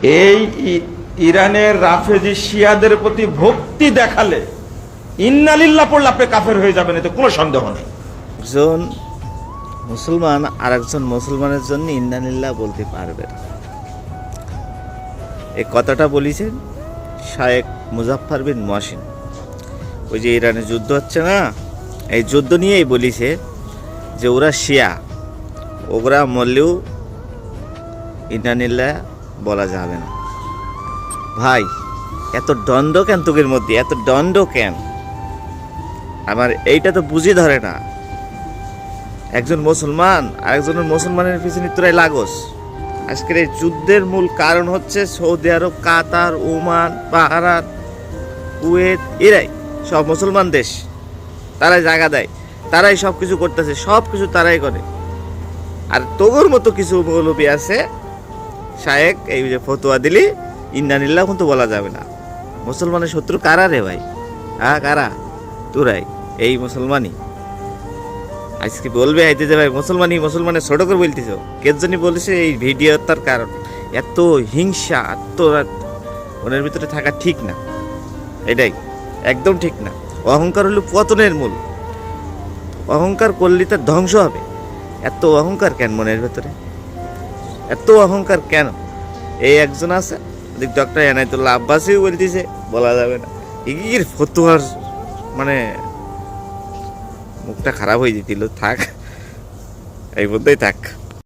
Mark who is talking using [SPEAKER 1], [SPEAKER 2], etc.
[SPEAKER 1] এই ইরানের রাফেজি শিয়াদের প্রতি ভক্তি দেখালে ইন্নালিল্লাহ পড়লে আপনি কাফের হয়ে যাবেন, এতে কোনো সন্দেহ নেই।
[SPEAKER 2] একজন মুসলমান আর একজন মুসলমানের জন্য ইন্নালিল্লাহ বলতে পারবে না। এই কথাটা বলেছেন শায়েখ মুজাফফর বিন মহসিন। ওই যে ইরানে যুদ্ধ হচ্ছে না, এই যুদ্ধ নিয়েই বলিছে যে ওরা শিয়া, ওরা মরলেও ইন্নালিল্লাহ বলা যাবে না। ভাই এত দণ্ড কেন তোকের মধ্যে, এত দণ্ড কেন? আমার এইটা তো বুঝি ধরে না। একজন মুসলমান আর একজনের মুসলমানের পিছনে তোরাই লাগোস। আজকের এই যুদ্ধের মূল কারণ হচ্ছে সৌদি আরব, কাতার, ওমান, বাহরাইন, কুয়েত, এরাই সব মুসলমান দেশ। তারাই জায়গা দেয়, তারাই সব কিছু করতেছে, সব কিছু তারাই করে। আর তোগর মতো কিছু মৌলবী আছে শায়েক, এই যে ফতোয়া দিলি ইন্নালিল্লাহ কিন্তু বলা যাবে না। মুসলমানের শত্রু কারা রে ভাই? হ্যাঁ কারা? তোরাই, এই মুসলমানই। আজকে বলবে আইতে যে ভাই মুসলমানের ছোট করে বলতেছ, কে জন্য বলেছে এই ভিডিও? তার কারণ এত হিংসা, এত ওনার ভিতরে থাকা ঠিক না, এটাই একদম ঠিক না। অহংকার হলো পতনের মূল, অহংকার করলে তার ধ্বংস হবে। এত অহংকার কেন মনের ভেতরে, এত অহংকার কেন? এই একজন আছে ডক্টর এনায়েতুল্লাহ আব্বাসিও বলতেছে বলা যাবে না। এগিয়ে ফতোয়ার মানে মুখটা খারাপ হয়ে যেছিল। থাক, এই মধ্যেই থাক।